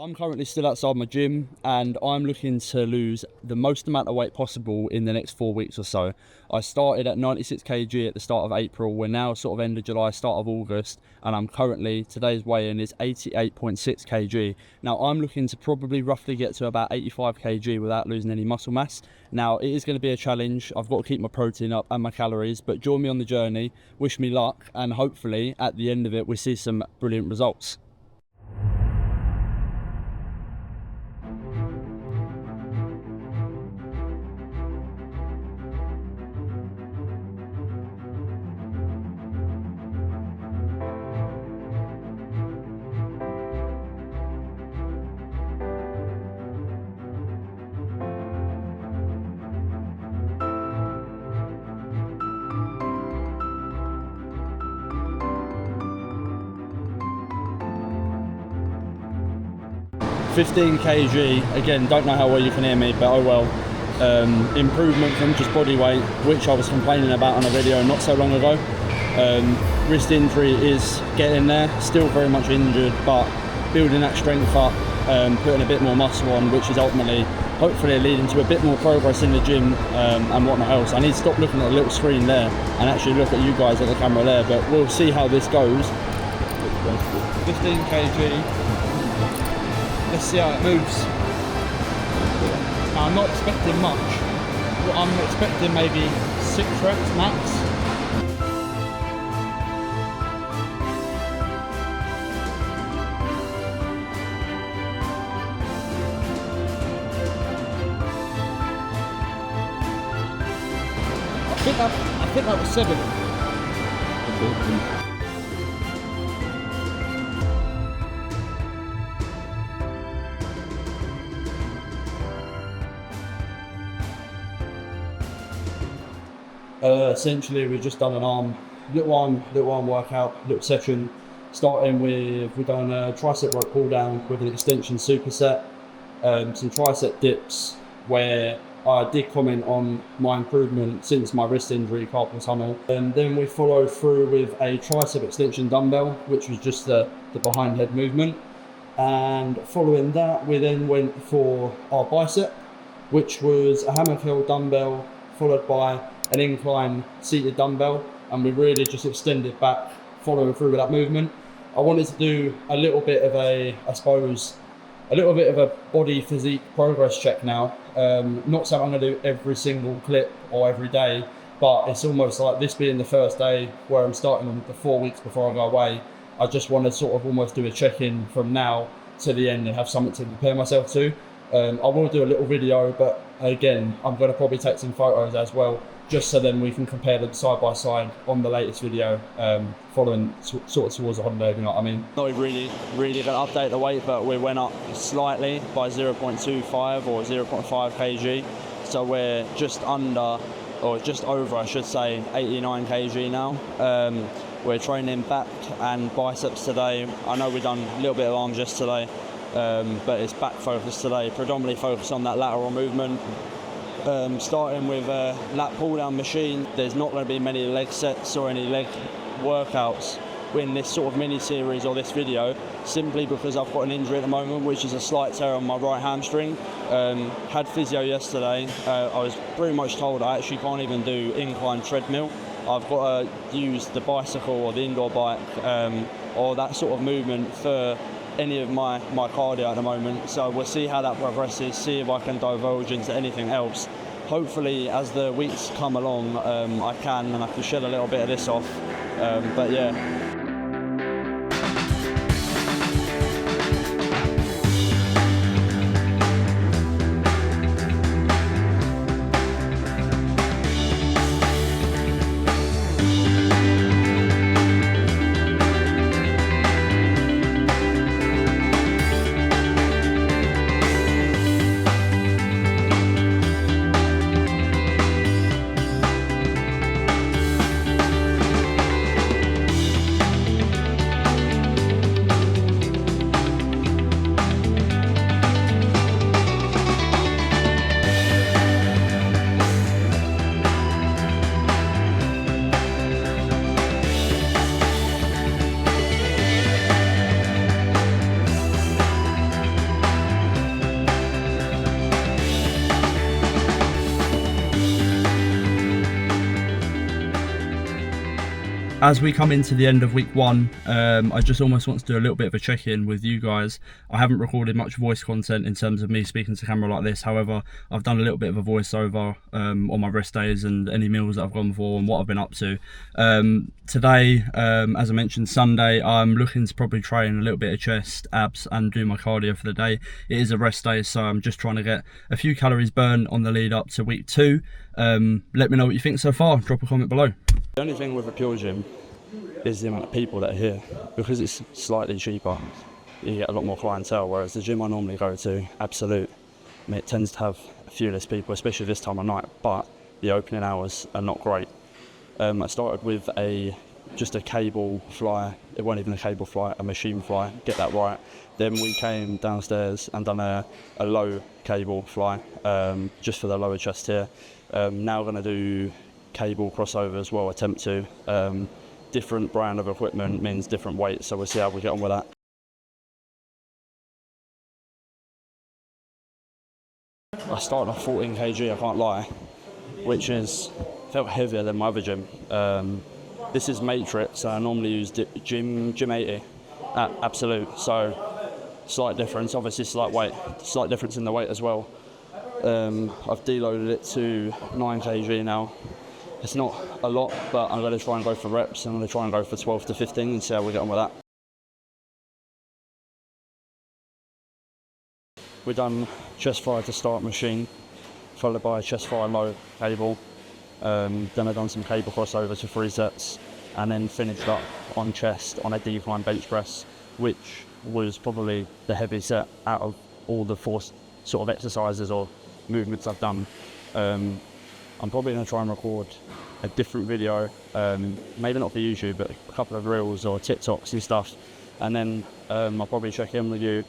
I'm currently still outside my gym and I'm looking to lose the most amount of weight possible in the next 4 weeks or so. I started at 96 kg at the start of April. We're now sort of end of July, start of August, and I'm currently, today's weigh-in is 88.6 kg. Now I'm looking to probably roughly get to about 85 kg without losing any muscle mass. Now it is going to be a challenge. I've got to keep my protein up and my calories, but join me on the journey, wish me luck, and hopefully at the end of it we see some brilliant results. "15 kg, again, don't know how well you can hear me, but oh well. Improvement from just body weight, which I was complaining about on a video not so long ago. Wrist injury is getting there, still very much injured, but building that strength up, putting a bit more muscle on, which is ultimately, hopefully leading to a bit more progress in the gym and whatnot else. I need to stop looking at a little screen there and actually look at you guys at the camera there, but we'll see how this goes. 15 kg. Let's see how it moves. I'm not expecting much. I'm expecting maybe 6 reps max. I think that was 7. Essentially we've just done an little arm workout, little session, starting with, we've done a tricep rope pull down with an extension superset, some tricep dips where I did comment on my improvement since my wrist injury, carpal tunnel, and then we followed through with a tricep extension dumbbell, which was just the behind head movement, and following that we then went for our bicep, which was a hammer curl dumbbell followed by an incline seated dumbbell, and we really just extended back following through with that movement. I wanted to do a little bit of a body physique progress check now. Not something I'm going to do every single clip or every day, but it's almost like this being the first day where I'm starting on the 4 weeks before I go away. I just want to sort of almost do a check-in from now to the end and have something to compare myself to. I will do a little video, but again, I'm going to probably take some photos as well, just so then we can compare them side by side on the latest video, following sort of towards the holiday, you know what I mean. Not really going to update the weight, but we went up slightly by 0.25 or 0.5 kg. So we're just under, or just over, I should say, 89 kg now. We're training back and biceps today. I know we've done a little bit of arms yesterday, but it's back focused today, predominantly focused on that lateral movement. Starting with a lat pull down machine. There's not going to be many leg sets or any leg workouts in this sort of mini series or this video, simply because I've got an injury at the moment, which is a slight tear on my right hamstring. Had physio yesterday. I was pretty much told I actually can't even do incline treadmill. I've got to use the bicycle or the indoor bike or that sort of movement for any of my cardio at the moment. So we'll see how that progresses, see if I can divulge into anything else. Hopefully as the weeks come along, I can shed a little bit of this off, but yeah. As we come into the end of week 1, I just almost want to do a little bit of a check-in with you guys. I haven't recorded much voice content in terms of me speaking to camera like this. However, I've done a little bit of a voiceover on my rest days and any meals that I've gone for and what I've been up to. Today, as I mentioned, Sunday, I'm looking to probably train a little bit of chest, abs and do my cardio for the day. It is a rest day, so I'm just trying to get a few calories burned on the lead up to week 2. Let me know what you think so far. Drop a comment below. The only thing with a Pure Gym is the amount of people that are here. Because it's slightly cheaper, you get a lot more clientele, whereas the gym I normally go to, Absolute, it tends to have a few less people, especially this time of night, but the opening hours are not great. I started with just a cable fly. It wasn't even a cable fly, a machine fly, get that right. Then we came downstairs and done a low cable fly, just for the lower chest here. Now we're going to do cable crossover as well, attempt to. Different brand of equipment means different weights, so we'll see how we get on with that. I started off 14 kg, I can't lie, which felt heavier than my other gym. This is Matrix, I normally use Gym 80 at Absolute, so slight difference, obviously slight difference in the weight as well. I've deloaded it to 9 kg now. It's not a lot, but I'm going to try and go for reps. I'm going to try and go for 12 to 15 and see how we get on with that. We've done chest fire to start machine, followed by a chest fire low cable. Then I've done some cable crossover to 3 sets, and then finished up on chest on a decline bench press, which was probably the heavy set out of all the 4 sort of exercises or movements I've done. I'm probably going to try and record a different video, maybe not for YouTube, but a couple of reels or TikToks and stuff, and then I'll probably check in with you,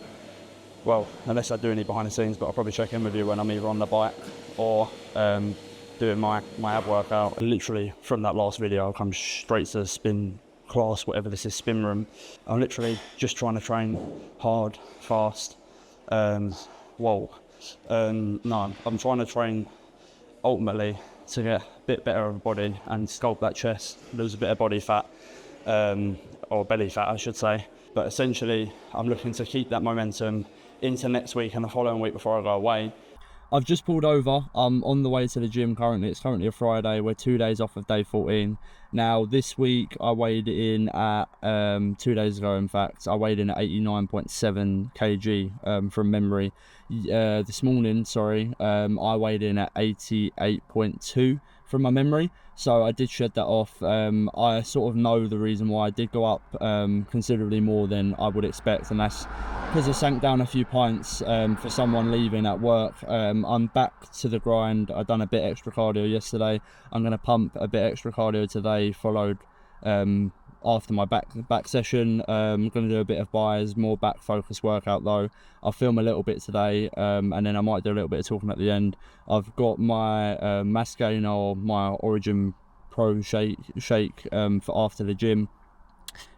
well, unless I do any behind the scenes, but I'll probably check in with you when I'm either on the bike or doing my ab workout. Literally from that last video, I'll come straight to spin class, whatever this is, spin room. I'm literally just trying to train hard, fast. No, I'm trying to train ultimately to get a bit better of a body and sculpt that chest, lose a bit of body fat, or belly fat I should say. But essentially I'm looking to keep that momentum into next week and the following week before I go away. I've just pulled over. I'm on the way to the gym currently. It's currently a Friday. We're 2 days off of day 14. Now this week I weighed in at 2 days ago, in fact I weighed in at 89.7 kg from memory. This morning, I weighed in at 88.2 from my memory, so I did shed that off. I sort of know the reason why I did go up considerably more than I would expect, and that's because I sank down a few pints for someone leaving at work. I'm back to the grind. I've done a bit extra cardio yesterday. I'm going to pump a bit extra cardio today, followed after my back session. I'm going to do a bit of buys, more back focused workout though. I'll film a little bit today, and then I might do a little bit of talking at the end. I've got my Masgainer or my Origin Pro shake for after the gym.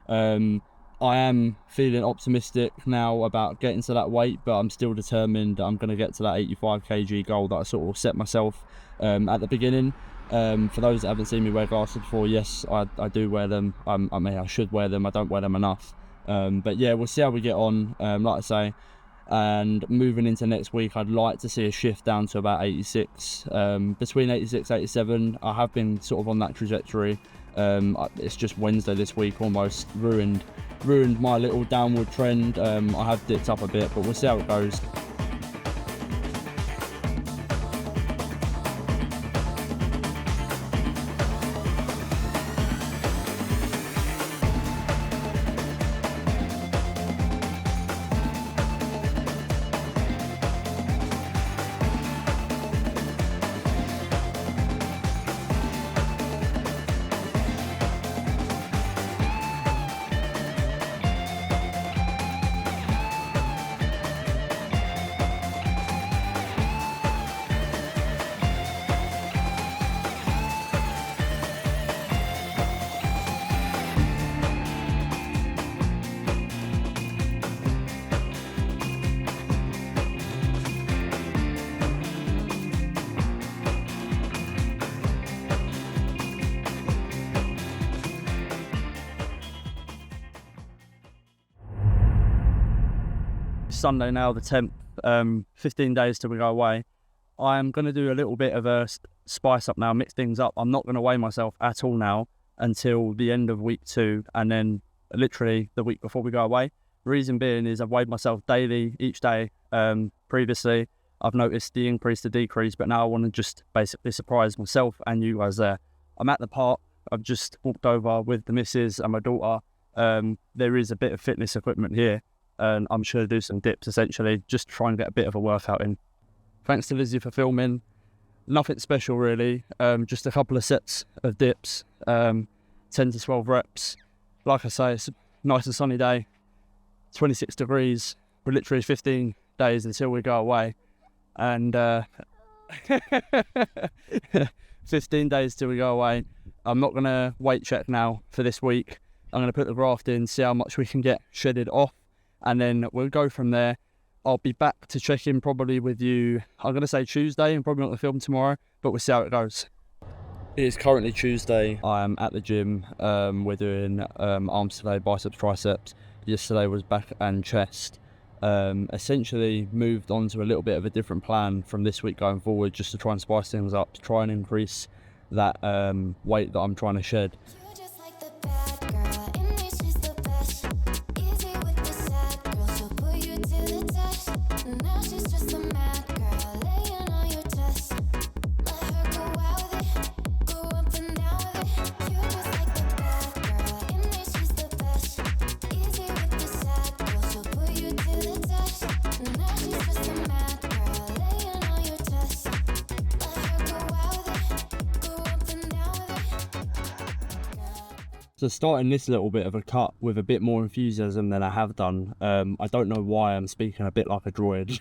I am feeling optimistic now about getting to that weight, but I'm still determined that I'm going to get to that 85 kg goal that I sort of set myself at the beginning. For those that haven't seen me wear glasses before, yes, I do wear them. I should wear them. I don't wear them enough. But yeah, we'll see how we get on, like I say. And moving into next week, I'd like to see a shift down to about 86. Between 86 87, I have been sort of on that trajectory. It's just Wednesday this week almost ruined my little downward trend. I have dipped up a bit, but we'll see how it goes. Sunday now, the 10th, 15 days till we go away. I'm going to do a little bit of a spice up now, mix things up. I'm not going to weigh myself at all now until the end of week 2, and then literally the week before we go away. Reason being is I've weighed myself daily each day. Previously, I've noticed the increase, the decrease, but now I want to just basically surprise myself and you guys there. I'm at the park. I've just walked over with the missus and my daughter. There is a bit of fitness equipment here, and I'm sure to do some dips essentially, just to try and get a bit of a workout in. Thanks to Lizzie for filming. Nothing special really, just a couple of sets of dips, 10 to 12 reps. Like I say, it's a nice and sunny day, 26 degrees. We're literally 15 days until we go away, and 15 days till we go away. I'm not going to weight check now for this week. I'm going to put the graft in, see how much we can get shedded off, and then we'll go from there. I'll be back to check in probably with you, I'm going to say Tuesday, and probably not the film tomorrow, but we'll see how it goes. It is currently Tuesday. I am at the gym. We're doing arms today, biceps, triceps. Yesterday was back and chest. Essentially moved on to a little bit of a different plan from this week going forward, just to try and spice things up, to try and increase that weight that I'm trying to shed. So starting this little bit of a cut with a bit more enthusiasm than I have done. I don't know why I'm speaking a bit like a droid.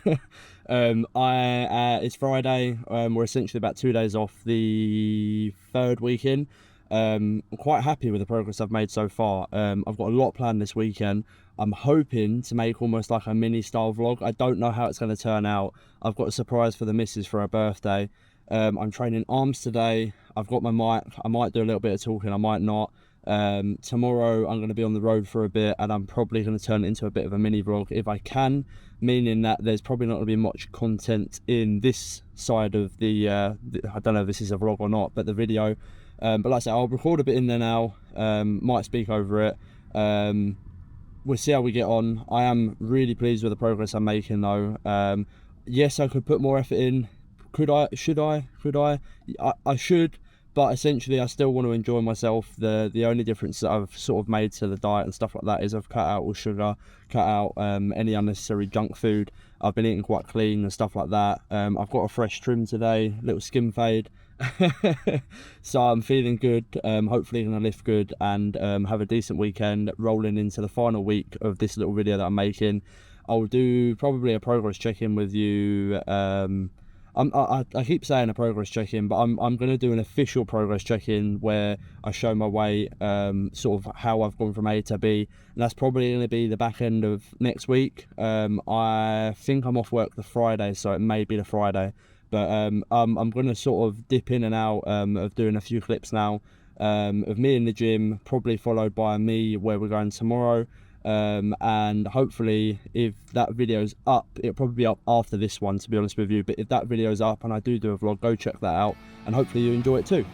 It's Friday. We're essentially about 2 days off the 3rd week in. I'm quite happy with the progress I've made so far. I've got a lot planned this weekend. I'm hoping to make almost like a mini style vlog. I don't know how it's going to turn out. I've got a surprise for the missus for her birthday. I'm training arms today. I've got my mic. I might do a little bit of talking, I might not. Tomorrow I'm going to be on the road for a bit, and I'm probably going to turn it into a bit of a mini vlog if I can, meaning that there's probably not going to be much content in this side of the I don't know if this is a vlog or not, but the video. But like I said, I'll record a bit in there now, might speak over it. We'll see how we get on. I am really pleased with the progress I'm making though. Yes, I could put more effort in. Could I? Should I? Could I? I should. But essentially I still want to enjoy myself. The only difference that I've sort of made to the diet and stuff like that is I've cut out all sugar, cut out any unnecessary junk food. I've been eating quite clean and stuff like that. I've got a fresh trim today, little skin fade. So I'm feeling good. Hopefully going to lift good and have a decent weekend rolling into the final week of this little video that I'm making. I'll do probably a progress check-in with you. I keep saying a progress check-in, but I'm going to do an official progress check-in where I show my weight, sort of how I've gone from A to B, and that's probably going to be the back end of next week. I think I'm off work the Friday, so it may be the Friday, but I'm going to sort of dip in and out of doing a few clips now of me in the gym, probably followed by me where we're going tomorrow. And hopefully if that video's up, it'll probably be up after this one, to be honest with you, but if that video's up and I do a vlog, go check that out and hopefully you enjoy it too.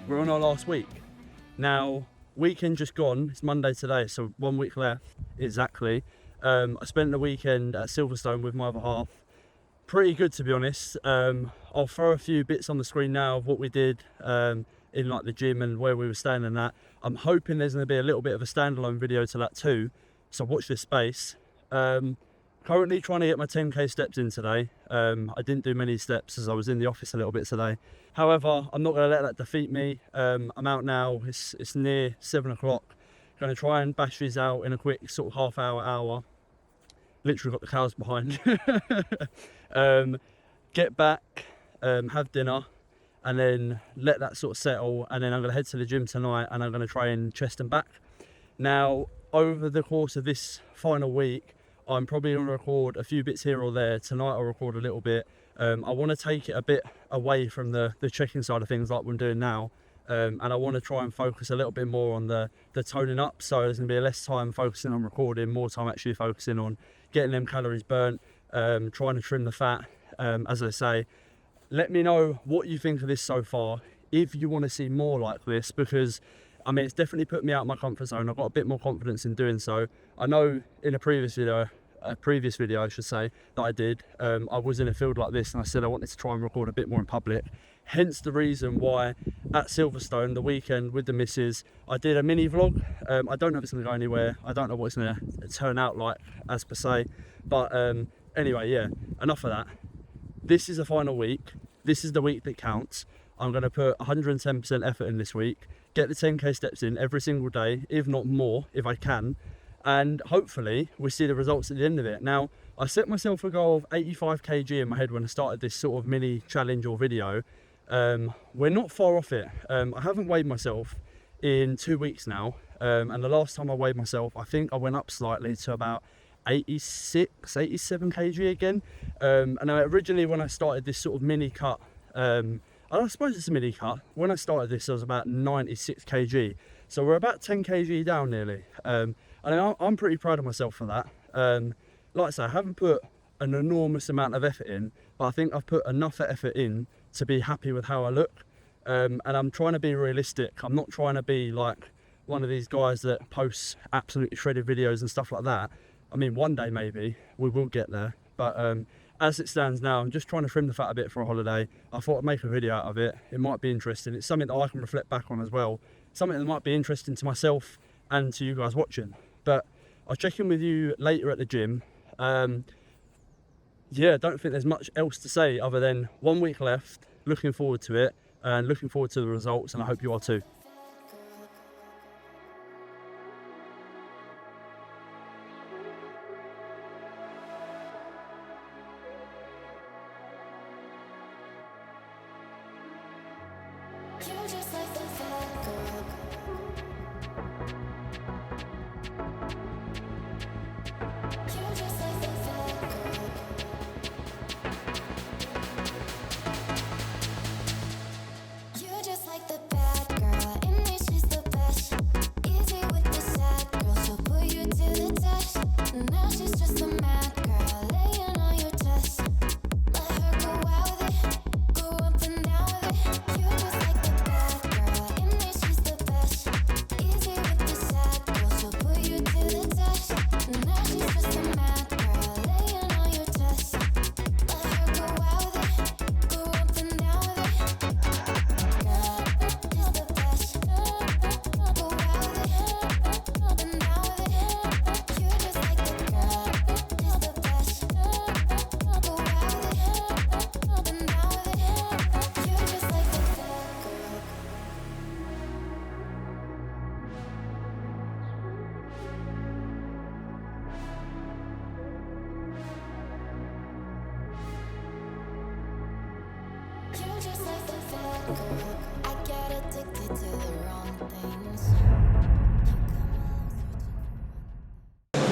We're on our last week. Now, weekend just gone, it's Monday today, so 1 week left, exactly. I spent the weekend at Silverstone with my other half. Pretty good, to be honest. I'll throw a few bits on the screen now of what we did in like the gym and where we were staying and that. I'm hoping there's going to be a little bit of a standalone video to that too, so watch this space. Currently trying to get my 10k steps in today. I didn't do many steps as I was in the office a little bit today. However, I'm not going to let that defeat me. I'm out now, it's near 7 o'clock. Going to try and bash these out in a quick sort of half hour. Literally got the cows behind. Get back, have dinner, and then let that sort of settle. And then I'm going to head to the gym tonight and I'm going to train chest and back. Now, over the course of this final week, I'm probably going to record a few bits here or there. Tonight I'll record a little bit. I want to take it a bit away from the checking side of things like we're doing now. And I want to try and focus a little bit more on the toning up. So there's going to be less time focusing on recording, more time actually focusing on getting them calories burnt, trying to trim the fat. As I say, let me know what you think of this so far. If you want to see more like this, because I mean, it's definitely put me out of my comfort zone. I've got a bit more confidence in doing so. I know in a previous video I should say, that I did, I was in a field like this and I said I wanted to try and record a bit more in public. Hence the reason why at Silverstone, the weekend with the missus, I did a mini vlog. I don't know if it's going to go anywhere. I don't know what it's going to turn out like, as per se. But anyway, yeah, enough of that. This is the final week. This is the week that counts. I'm going to put 110% effort in this week. Get the 10k steps in every single day, if not more, if I can. And hopefully we see the results at the end of it. Now, I set myself a goal of 85 kg in my head when I started this sort of mini challenge or video. We're not far off it. I haven't weighed myself in 2 weeks now. And the last time I weighed myself, I think I went up slightly to about 86, 87 kg again. And originally when I started this sort of mini cut, I suppose it's a mini cut. When I started this, I was about 96 kg. So we're about 10 kg down nearly. And I'm pretty proud of myself for that. Like I say, I haven't put an enormous amount of effort in, but I think I've put enough effort in to be happy with how I look. And I'm trying to be realistic. I'm not trying to be like one of these guys that posts absolutely shredded videos and stuff like that. I mean, one day maybe we will get there. But as it stands now, I'm just trying to trim the fat a bit for a holiday. I thought I'd make a video out of it. It might be interesting. It's something that I can reflect back on as well. Something that might be interesting to myself and to you guys watching. But I'll check in with you later at the gym. Yeah, I don't think there's much else to say other than 1 week left. Looking forward to it and looking forward to the results, and I hope you are too.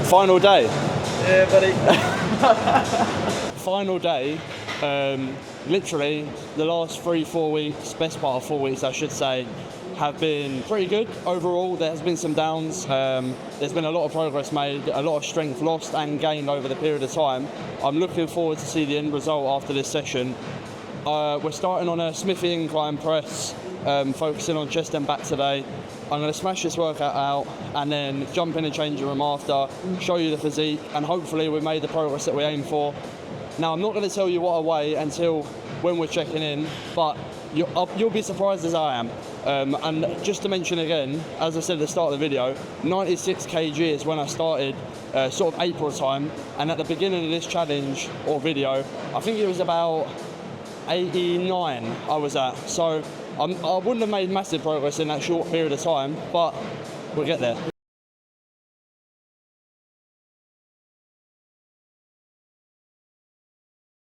Final day. Yeah, buddy. Final day. Literally, the last 3-4 weeks, best part of 4 weeks, I should say, have been pretty good overall. There has been some downs. There's been a lot of progress made, a lot of strength lost and gained over the period of time. I'm looking forward to see the end result after this session. We're starting on a Smithy incline press, focusing on chest and back today. I'm going to smash this workout out and then jump in and change the room after, show you the physique, and hopefully we've made the progress that we aim for. Now, I'm not going to tell you what I weigh until when we're checking in, but You'll be surprised as I am. And just to mention again, as I said at the start of the video, 96 kg is when I started, sort of April time. And at the beginning of this challenge or video, I think it was about 89 I was at. So I wouldn't have made massive progress in that short period of time, but we'll get there.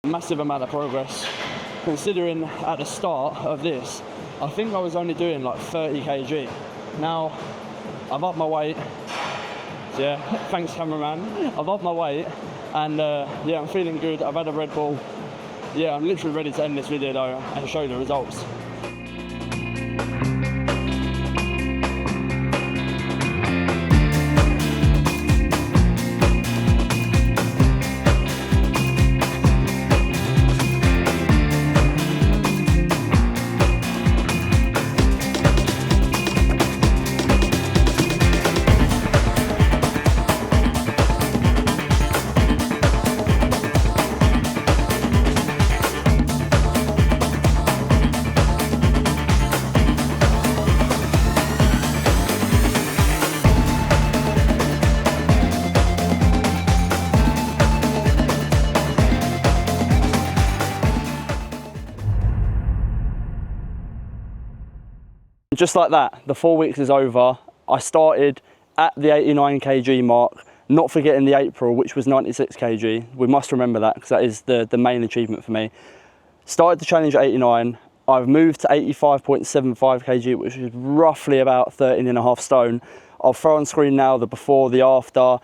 Massive amount of progress, considering at the start of this, I think I was only doing like 30 kg. Now, I've upped my weight. Yeah, thanks cameraman. I've upped my weight and yeah, I'm feeling good. I've had a Red Bull. Yeah, I'm literally ready to end this video though and show the results. Just like that, the 4 weeks is over. I started at the 89 kg mark, not forgetting the April, which was 96 kg. We must remember that because that is the main achievement for me. Started the challenge at 89. I've moved to 85.75 kg, which is roughly about 13.5 stone. I'll throw on screen now the before, the after,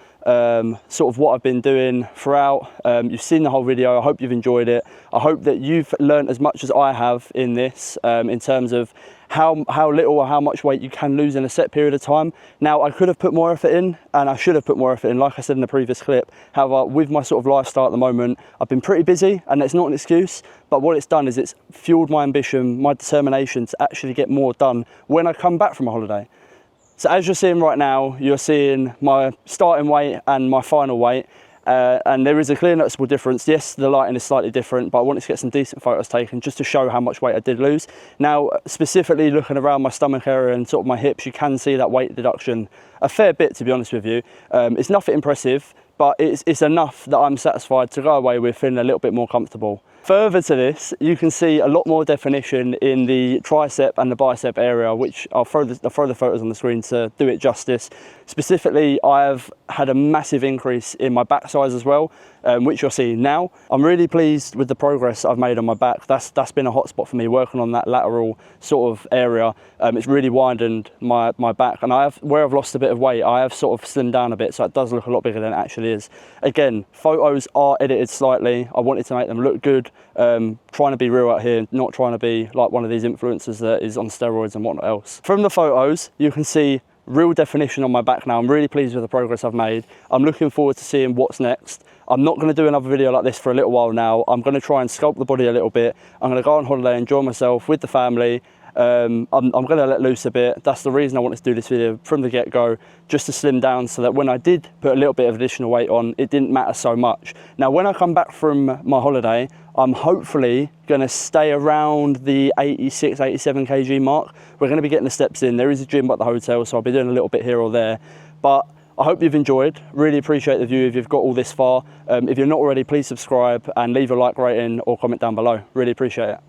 sort of what I've been doing throughout. You've seen the whole video. I hope you've enjoyed it. I hope that you've learned as much as I have in this, in terms of how little or how much weight you can lose in a set period of time. Now, I could have put more effort in, and I should have put more effort in, like I said in the previous clip. However, with my sort of lifestyle at the moment, I've been pretty busy, and it's not an excuse, but what it's done is it's fueled my ambition, my determination to actually get more done when I come back from a holiday. So as you're seeing right now, you're seeing my starting weight and my final weight. And there is a clear noticeable difference. Yes, the lighting is slightly different, but I wanted to get some decent photos taken just to show how much weight I did lose. Now, specifically looking around my stomach area and sort of my hips, you can see that weight deduction a fair bit, to be honest with you. It's nothing impressive, but it's enough that I'm satisfied to go away with feeling a little bit more comfortable. Further to this, you can see a lot more definition in the tricep and the bicep area, which I'll throw the photos on the screen to do it justice. Specifically, I've had a massive increase in my back size as well, which you're seeing now. I'm really pleased with the progress I've made on my back. That's been a hot spot for me, working on that lateral sort of area. It's really widened my back, and where I've lost a bit of weight, I have sort of slimmed down a bit, so it does look a lot bigger than it actually is. Again, photos are edited slightly. I wanted to make them look good. Trying to be real out here, not trying to be like one of these influencers that is on steroids and whatnot else. From the photos, you can see real definition on my back now. I'm really pleased with the progress I've made. I'm looking forward to seeing what's next. I'm not going to do another video like this for a little while now. I'm going to try and sculpt the body a little bit. I'm going to go on holiday, enjoy myself with the family. I'm going to let loose a bit. That's the reason I wanted to do this video from the get-go, just to slim down so that when I did put a little bit of additional weight on, it didn't matter so much. Now, when I come back from my holiday, I'm hopefully going to stay around the 86, 87 kg mark. We're going to be getting the steps in. There is a gym at the hotel, so I'll be doing a little bit here or there. But I hope you've enjoyed. Really appreciate the view if you've got all this far. If you're not already, please subscribe and leave a like, rating or comment down below. Really appreciate it.